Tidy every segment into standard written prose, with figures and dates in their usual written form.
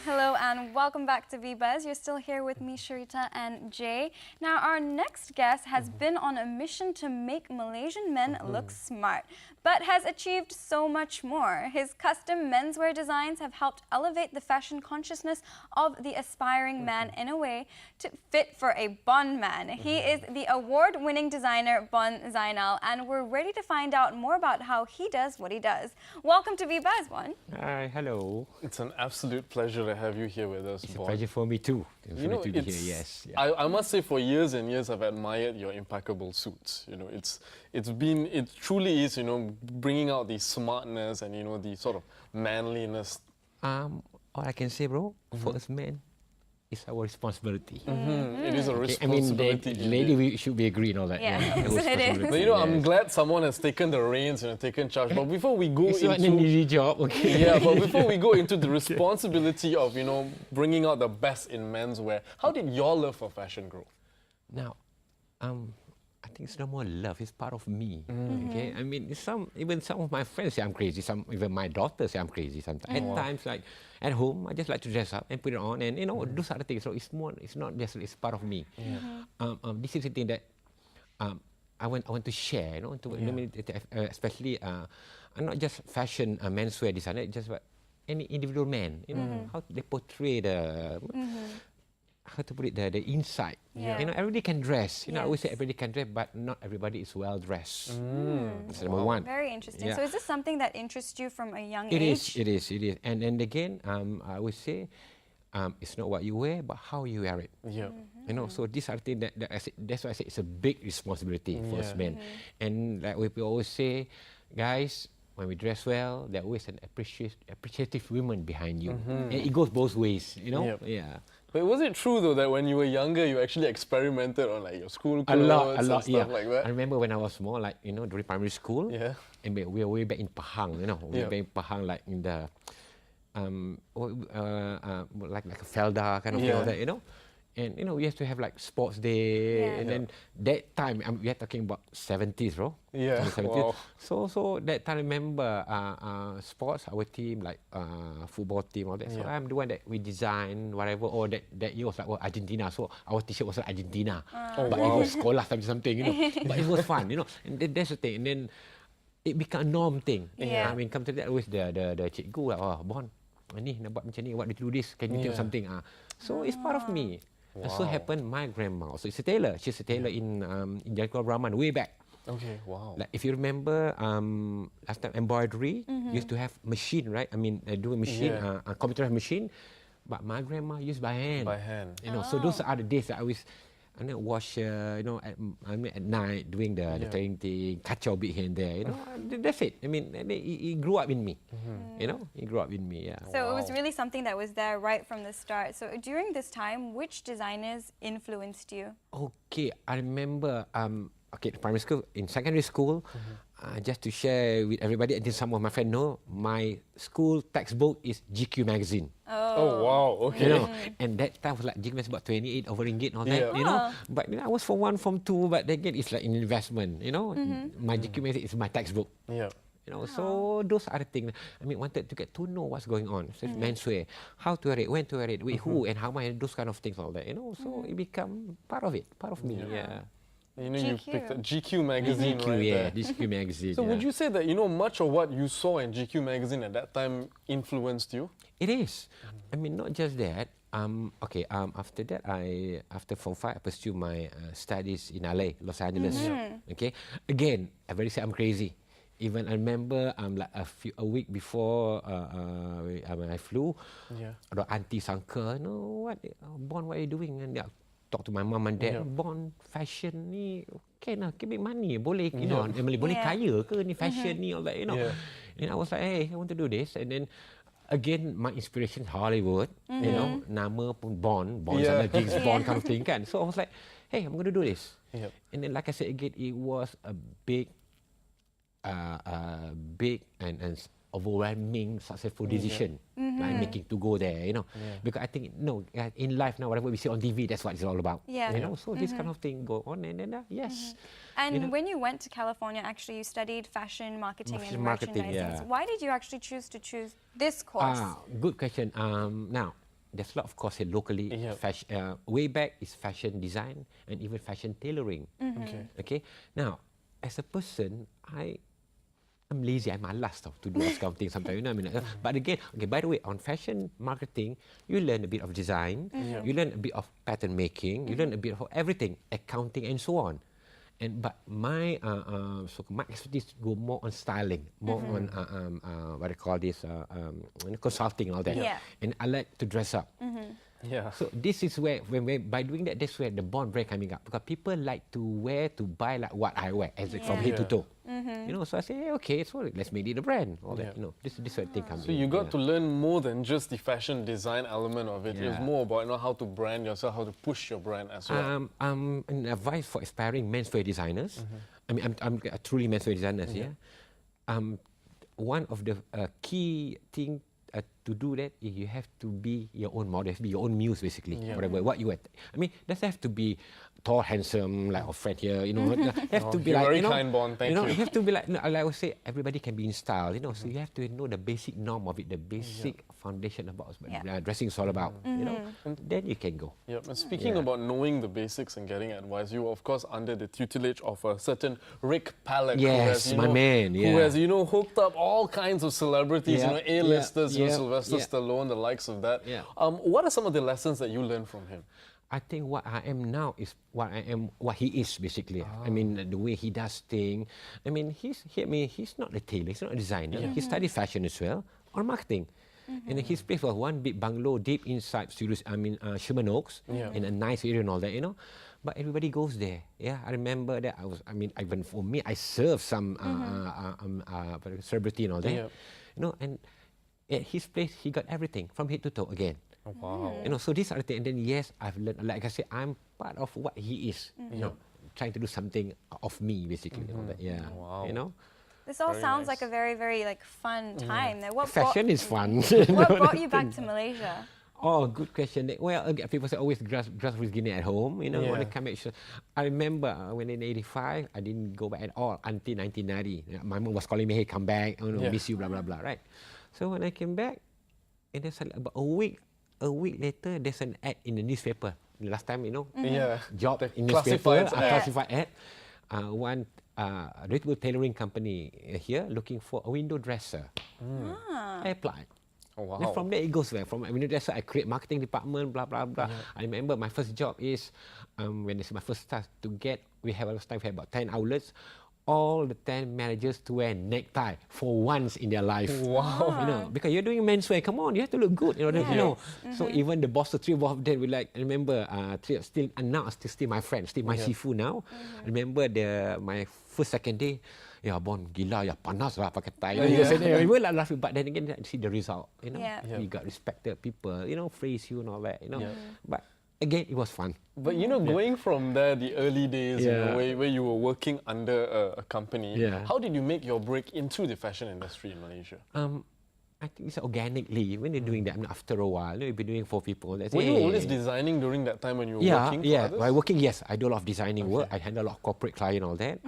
Hello and welcome back to VBuzz. You're still here with me, Sharita and Jay. Now, our next guest has been on a mission to make Malaysian men look smart, but has achieved so much more. His custom menswear designs have helped elevate the fashion consciousness of the aspiring man in a way to fit for a Bon man. He is the award-winning designer Bon Zainal, and we're ready to find out more about how he does what he does. Welcome to VBuzz, Bon. Hi, hello. It's an absolute pleasure to have you here with us, It's Bon. a pleasure for me too. You know, to be here, yes. Yeah. I must say, for years and years, I've admired your impeccable suits. You know, it truly is, you know, bringing out the smartness and, you know, the sort of manliness. All I can say, bro, for us men, it's our responsibility. It is a Okay, I responsibility. mean, the lady we should be agree and all that. Yeah, our it is. responsibility, But, you know, I'm yes. glad someone has taken the reins and taken charge. But before we go It's not an into easy job, okay? yeah, but before we go into the responsibility of, you know, bringing out the best in menswear, how did your love for fashion grow? Now, I think it's no more love. It's part of me. Okay, I mean, even some of my friends say I'm crazy. Even my daughter say I'm crazy. Sometimes, at times, like at home, I just like to dress up and put it on, and you know, do other things. So it's not just it's part of me. This is the thing that I want to share. You know, especially not just fashion menswear designer, just any individual man. You know, how they portray the. How to put it, the inside. Yeah. You know, everybody can dress. You know, I always say Yes. everybody can dress, but not everybody is well dressed. That's number one. Very interesting. Yeah. So is this something that interests you from a young It age? is. And again, I always say, it's not what you wear, but how you wear it. Yeah. You know, so these are things that I say, that's why I say it's a big responsibility for us men. And like we always say, guys, when we dress well, there always an appreciative woman behind you. And it goes both ways, you know? Yep. Yeah. But was it true though that when you were younger, you actually experimented on like your school A clothes lot, and stuff yeah. like that? I remember when I was small, like, you know, during primary school. Yeah. And we were way back in Pahang, you know, way Yeah. back in Pahang, like in the, like a Felda kind of thing, all Yeah. that, you know. And, you know, we used to have like sports day. Yeah. And then that time, we are talking about 70s, bro. Yeah, 70s. wow. So that time, I remember sports, our team, like football team, all that. So Yeah. I'm the one that we design, whatever. Or that year was like, Argentina. So our t-shirt was like Argentina. But it was sekolah something, you know. But it was fun, you know. And that's the thing. And then it become a norm thing. Yeah. I mean, come to that, always the cikgu, like, Bon, ni nak buat macam ni, what do this, can you do something? So it's part of me. And so happened, my grandma, so it's a tailor. She's a tailor in Jalan Kuala Brahman, way back. Okay, wow. Like if you remember, last time embroidery used to have machine, right? I mean, do a machine, a computerized machine, but my grandma used by hand. By hand. You know, so those are the days that I always, wash, you know, at night doing the training thing, kacau a bit here and there. You know, that's it. I mean, it grew up in me. You know, it grew up in me. Yeah. So it was really something that was there right from the start. So during this time, which designers influenced you? Okay, I remember. Primary school, in secondary school, just to share with everybody, I think some of my friends know, my school textbook is GQ magazine. Oh, wow, okay. You know, and that time was like GQ magazine about 28 over ringgit and all that, Yeah. you know. But you know, I was Form 1, Form 2, but again, it's like an investment, you know. My GQ magazine is my textbook. Yeah. You know, so those are the things. I mean, wanted to get to know what's going on. So menswear, how to wear it, when to wear it, with who, and how much, those kind of things, all that. You know, so it become part of it, part of me. Yeah. You know, you GQ. picked a GQ magazine GQ, right yeah, there. GQ magazine. So yeah. would you say that, you know, much of what you saw in GQ magazine at that time influenced you? It is. I mean, not just that. After that, after Form 5, I pursued my studies in LA, Los Angeles. Okay. Again, I very say I'm crazy. Even I remember, like a week before I flew, the aunties, uncle, what, Bon, what are you doing? And they talk to my mom and dad, Bon, fashion ni, can make money, boleh, you know, boleh kaya ke ni fashion ni, all that, you know. And I was like, hey, I want to do this. And then, again, my inspiration Hollywood, you know, nama pun Bon sama James Bond kind of thing kan. So I was like, hey, I'm going to do this. And then, like I said again, it was a big and overwhelming successful decision like making to go there, you know, because I think in life now, whatever we see on TV, that's what it's all about. You know, so this kind of thing go on, and then yes. And you know, when you went to California, actually, you studied fashion marketing and marketing, merchandising. yeah. So why did you actually choose this course? Good question. Now, there's a lot of courses locally. Yep. Way back is fashion design and even fashion tailoring. Okay. Okay. Now, as a person, I'm lazy. I'm malas to do this kind of thing sometimes. You know what I mean? But again, okay. By the way, on fashion marketing, you learn a bit of design. You learn a bit of pattern making. You learn a bit of everything, accounting and so on. But my my expertise go more on styling, more on what I call this consulting and all that. Yeah. And I like to dress up. Yeah. So this is where when by doing that, that's where the bond brand coming up, because people like to buy like what I wear, from head to toe. You know, so I say, okay, so let's make it a brand. All that, you know, this sort of thing comes. So you got to learn more than just the fashion design element of it. It was more about how to brand yourself, how to push your brand as well. An advice for aspiring menswear designers. I mean, I'm a truly menswear designers. Yeah. One of the key thing to do that is you have to be your own model, be your own muse, basically. Whatever what you are. I mean, doesn't have to be tall, handsome, like our friend here. You know, have to be like, very you know, kind, Bond. Thank you. You have to be like, like I would say, everybody can be in style. You know, so you have to know the basic norm of it, the basic foundation about what dressing is all about. You know, and then you can go. Yep. And speaking about knowing the basics and getting advice, you were of course under the tutelage of a certain Rick Pallet, Yes, my man. who has hooked up all kinds of celebrities, A-listers, Sylvester Stallone, the likes of that. What are some of the lessons that you learned from him? I think what I am now is what I am, what he is basically. I mean, the way he does things. I mean, he's not a tailor, he's not a designer. He studied fashion as well, or marketing. And his place was one big bungalow deep inside Sherman Oaks, in a nice area and all that, you know. But everybody goes there. Yeah, I remember that. Even for me, I served some celebrity and all that. You know, and at his place, he got everything from head to toe again. Oh, wow. You know, so these are the things. And then yes, I've learned. Like I said, I'm part of what he is. You know, trying to do something of me, basically. You know, that, Wow. You know. This all Very sounds nice. like a very, very fun time. Now, Fashion is fun. What brought you back to Malaysia? Oh, good question. Well, again, people say always grassroots Guinea at home. You know, when they come back. I remember when in '85, I didn't go back at all until 1990. My mom was calling me, "Hey, come back. Oh, no, miss you, blah blah blah." Right. So when I came back, and then about a week later, there's an ad in the newspaper. Last time, you know, job The in newspaper, classified classified ad. One reputable tailoring company here looking for a window dresser. I applied. Oh, wow. Then from there it goes there. From window dresser, I create marketing department, blah blah blah. I remember my first job is when it's my first start to get. We have about 10 outlets. All the 10 managers to wear necktie for once in their life. Wow. You know, because you're doing menswear, come on, you have to look good in order, you know. So even the boss, the three of them, we like, I remember, still my friend, still my sifu now. I remember my second day, Bon, gila, panas lah pakai tie. We were like laughing, but then again, see the result, you know. We got respected people, you know, praise you and all that, you know. But again, it was fun. But you know, going from there, the early days, where you were working under a company, how did you make your break into the fashion industry in Malaysia? I think it's organically. When you're doing that, after a while, you'll be doing for people. Were you always designing during that time when you were working for others? While working, yes. I do a lot of designing work. I handle a lot of corporate client and all that.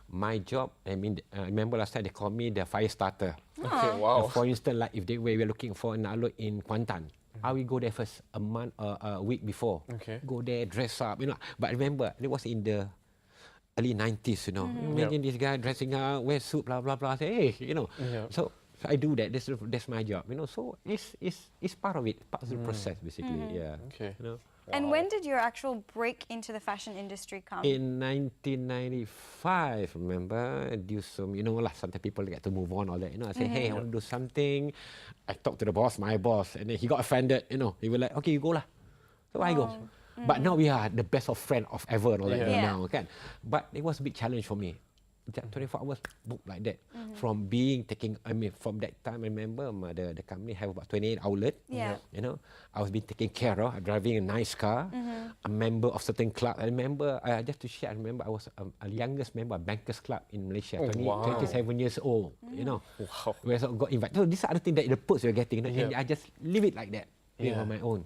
My job, I remember last time they called me the fire starter. Okay, wow. For instance, like if they were looking for an outlet in Kuantan, I will go there first a month or a week before. Go there, dress up, you know. But remember, it was in the early 90s, you know. Imagine this guy dressing up, wear suit, blah, blah, blah. Say, hey, you know. So I do that. That's my job, you know. So it's part of it, part of the process, basically. Okay. You know. And when did your actual break into the fashion industry come? In 1995, remember, do some, you know, sometimes people get to move on, all that, you know. I say, hey, I want to do something. I talk to the boss, my boss, and then he got offended, you know. He was like, okay, you go lah. So I go. But now we are the best of friends of ever and all that now, okay? But it was a big challenge for me. 24 hours booked like that. From that time, I remember the company have about 28 outlets. You know, I was being taken care of, driving a nice car, a member of certain club. I remember, just to share, I remember I was a youngest member of Bankers Club in Malaysia, 27 years old, you know. Wow. Where I got invited. So these are the things that the perks you're getting, you know, and I just leave it like that, on my own.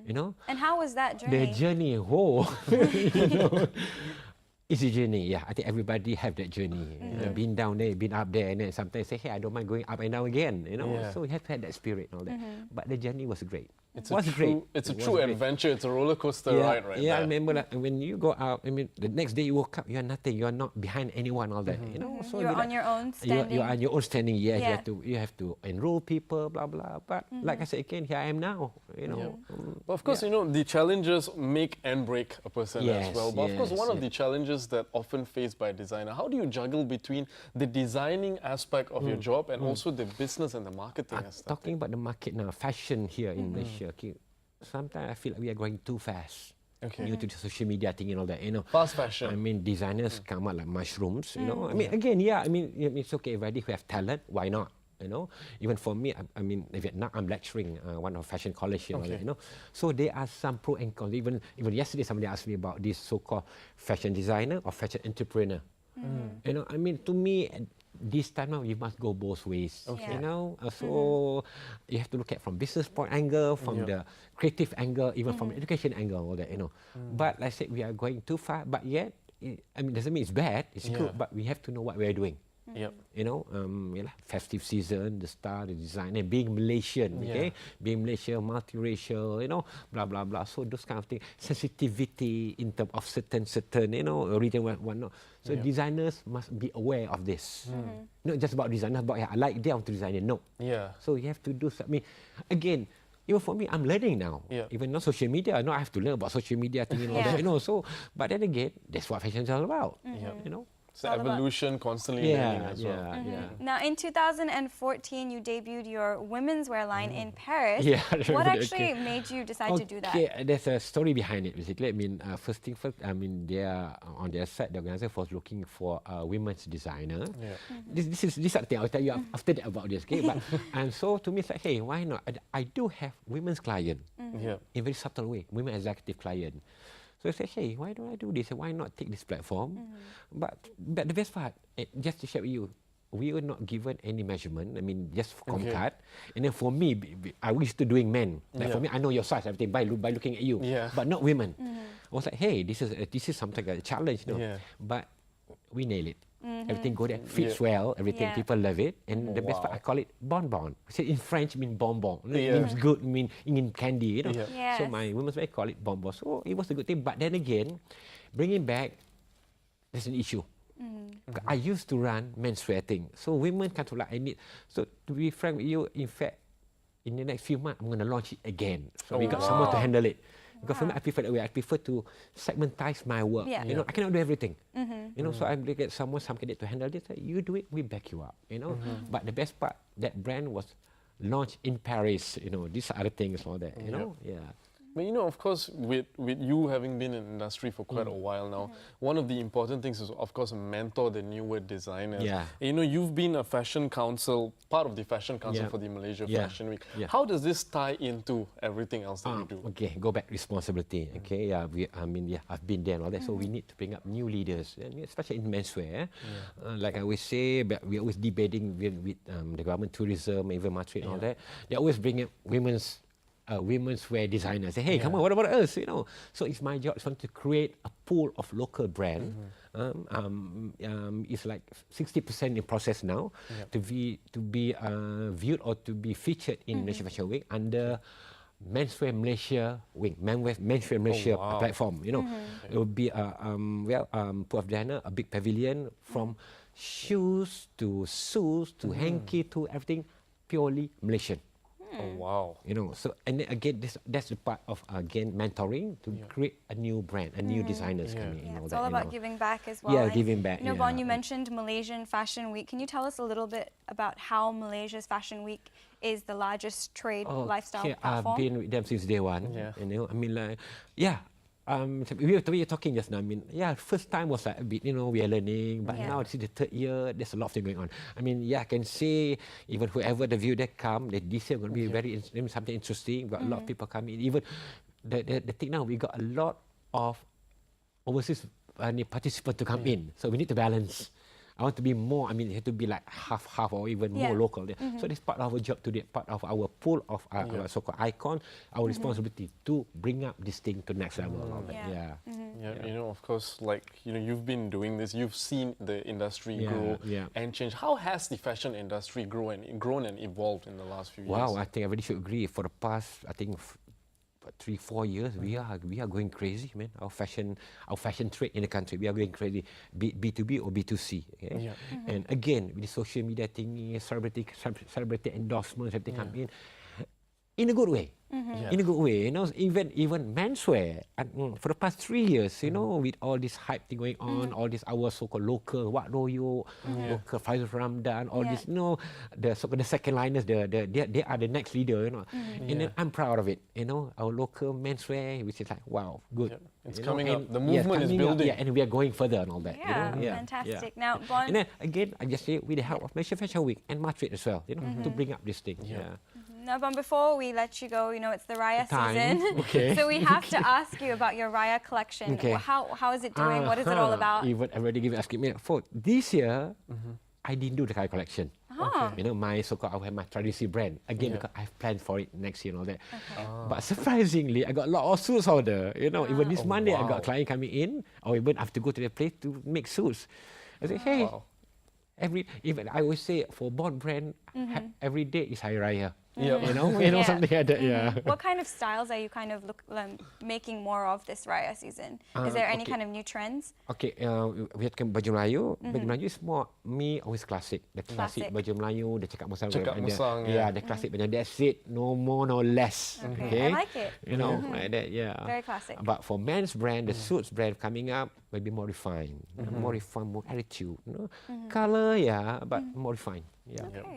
You know. And how was that journey? The journey, you know, It's a journey, yeah. I think everybody have that journey. Been down there, been up there, and then sometimes say, hey, I don't mind going up and down again, you know. Yeah. So we have to have that spirit and all that. But the journey was great. It's was a great. true, it's a It was true great. adventure. It's a roller coaster Yeah, ride, right? yeah. there. I remember like, when you go out. I mean, the next day you woke up, you are nothing. You are not behind anyone. All that, you know. So You're you on your own standing. You're on your own standing. Yes, Yeah. you have to enroll people, blah blah. But like I said again, here I am now. You know. But of course, you know, the challenges make and break a person as Yes, well. But of course, yes, one of yeah. the challenges that often faced by a designer, how do you juggle between the designing aspect of your job and also the business and the marketing aspect? Talking about the market now, fashion here in Malaysia. Okay, sometimes I feel like we are going too fast. Okay. Due to the social media thing and all that, you know. Fast fashion. I mean, designers come out like mushrooms, you know. I mean, again, yeah, I mean, it's okay. Everybody who have talent, why not? You know, even for me, I mean, now I'm lecturing one of fashion college, and all that, you know. So there are some pro and cons. Even yesterday, somebody asked me about this so-called fashion designer or fashion entrepreneur. You know, I mean, to me, this time now you must go both ways. Okay. You know, so you have to look at from business point angle, from the creative angle, even from education angle, all that. You know, but like I said, we are going too far. But yet, I mean, doesn't mean it's bad. It's good, but we have to know what we are doing. Yep. You know, festive season, the star, the design, and being Malaysian, okay, being Malaysia, multiracial, you know, blah blah blah. So those kind of things, sensitivity in terms of certain, you know, region, whatnot. So designers must be aware of this. Not just about designers, but I like them to design it. No. Yeah. So you have to do something. Again, even for me, I'm learning now. Yeah. Even not social media, I know I have to learn about social media thing and all that, you know. So, but then again, that's what fashion is all about. You know. It's the evolution, constantly learning as well. Now, in 2014, you debuted your women's wear line in Paris. Yeah, I What remember that, actually made you decide to do that? Okay, there's a story behind it, basically. I mean, first thing first, I mean, they are on their side, the organizer was looking for a women's designer. Yeah. This is the thing I'll tell you after that about this, okay? But and so to me, it's like, hey, why not? I do have women's client Yeah. in a very subtle way, women executive client. So I said, hey, why don't I do this? Why not take this platform? But the best part, just to share with you, we were not given any measurement. I mean, just for Comcat. And then for me, I used to doing men. Like for me, I know your size, everything by looking at you. Yeah. But not women. I was like, hey, this is something like a challenge, you know. Yeah. But we nail it. Everything go there, fits well, everything, people love it. And the best part, I call it bonbon. So in French, it means bonbon. It means good, it means candy, you know. Yeah. So my women's wear call it bonbon. So it was a good thing. But then again, bringing back, there's an issue. I used to run menswear thing. So women kind of like, I need. So to be frank with you, in fact, in the next few months, I'm going to launch it again. So we got someone to handle it. Because for me, I prefer that way. I prefer to segmentize my work. You know, I cannot do everything. You know, so I get some candidate to handle this. You do it, we back you up. You know, but the best part, that brand was launched in Paris. You know, these are the things, all that. You know, But you know, of course, with you having been in the industry for quite a while now, one of the important things is, of course, mentor the newer designers. Yeah. You know, you've been a fashion council, part of the fashion council for the Malaysia Fashion Week. How does this tie into everything else that you do? Okay, go back responsibility. Okay, I've been there and all that. So we need to bring up new leaders, and especially in menswear. Like I always say, but we're always debating with the government, tourism, even Matri and all that. They always bring up women's wear designers. Say, hey, come on, what about us? You know. So it's my job to create a pool of local brand. It's like 60% in process now to be viewed or to be featured in Malaysia Fashion Week under Menswear Malaysia wing, Menswear Malaysia platform. You know, it would be pool of designer, a big pavilion from shoes to shoes to hanky to everything purely Malaysian. Oh, wow. You know, so and then again, that's the part of again mentoring to create a new brand, a new designers coming in. It's all about giving back as well. Yeah, And, giving back. You know, Bon, you mentioned Malaysian Fashion Week. Can you tell us a little bit about how Malaysia's Fashion Week is the largest trade lifestyle platform? I've been with them since day one. Yeah. You know, I mean, like, we were talking just now. I mean, first time was like a bit, you know, we are learning, but now this is the third year. There's a lot of things going on. I mean, I can say even whoever the view that come, that this year going to be very something interesting. Got a lot of people coming. Even the thing now, we got a lot of overseas participants to come in. So we need to balance I want to be more. I mean, it had to be like half or even more local. So it's part of our job today, part of our pool of our so-called icon, our responsibility to bring up this thing to next level. Yeah, you know, of course, like, you know, you've been doing this, you've seen the industry grow and change. How has the fashion industry grown and evolved in the last few years? Wow, I think everybody should agree. For the past, I think 3-4 years, we are going crazy, man. Our fashion trade in the country, we are going crazy. B2B or B2C. Okay? And again, with the social media thingy, celebrity endorsements, everything come in a good way. In a good way, you know, even menswear. For the past 3 years, you know, with all this hype thing going on, all this our so-called local Wak Royo, local Faizul Ramdan, all this, you know, the so-called the second liners, they are the next leader, you know. And then I'm proud of it, you know, our local menswear, which is like, wow, good. It's coming up. The movement is building. And we are going further and all that. Yeah, you know? fantastic. Now, Bon. And then again, I just say with the help of Malaysia Fashion Week and Madrid as well, you know, to bring up this thing. Now, Bon, before we let you go, you know, it's the Raya Time. season. Okay. So we have to ask you about your Raya collection. Okay. How is it doing? What is it all about? Even already asking me for this year, I didn't do the Raya collection. You know, my so-called I have my traditional brand again because I've planned for it next year and all that. But surprisingly, I got a lot of suits order. You know, even this Monday I got a client coming in, or even I have to go to the place to make suits. I say, hey, even I always say for Bond brand, every day is Hari Raya. You know, something like that. What kind of styles are you kind of making more of this Raya season? Is there any kind of new trends? Okay, we had baju Melayu. Baju Melayu is more me always classic. The classic baju Melayu, the cakap musang. The classic baju. That's it. No more, no less. Okay. I like it. You know, like that. Very classic. But for men's brand, the suits brand coming up, maybe more refined, more refined, more attitude. You know, color, but more refined.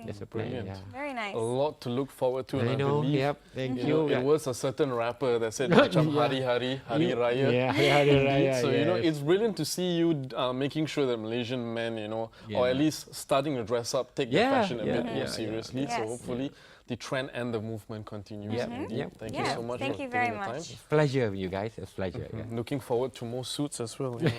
That's a plan. Very nice. A lot to look forward to. I know. Believe, thank you. It was a certain rapper that said macam Hari Raya. Hari Raya. So you know, it's brilliant to see you making sure that Malaysian men, you know, or at least starting to dress up, take their fashion a bit more seriously. So hopefully the trend and the movement continues. Thank you so much. Thank you very much. Pleasure with you guys. It's a pleasure. Looking forward to more suits as well. You know.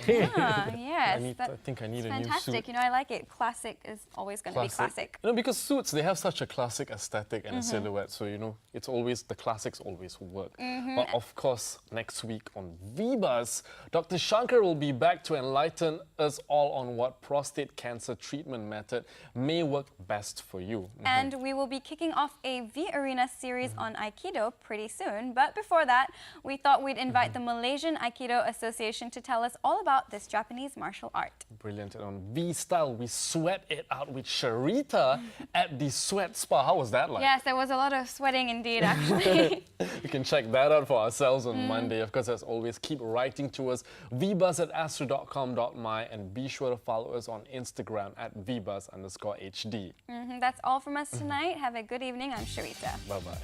Yes. I think I need a new suit. Fantastic. You know, I like it. Classic is always going to be classic. You know, because suits, they have such a classic aesthetic and a silhouette. So, you know, it's always, the classics always work. But of course, next week on VBuzz, Dr. Shankar will be back to enlighten us all on what prostate cancer treatment method may work best for you. And we will be kicking off a V Arena series on Aikido pretty soon. But before that, we thought we'd invite the Malaysian Aikido Association to tell us all about this Japanese martial art. Brilliant. And on V Style, we sweat it out with Sharita at the Sweat Spa. How was that like? Yes, there was a lot of sweating indeed, actually. You can check that out for ourselves on Monday. Of course, as always, keep writing to us, vbuzz@astro.com.my, and be sure to follow us on Instagram at vbuzz_HD. That's all from us tonight. Have a good evening. I'm Sharita. Bye-bye.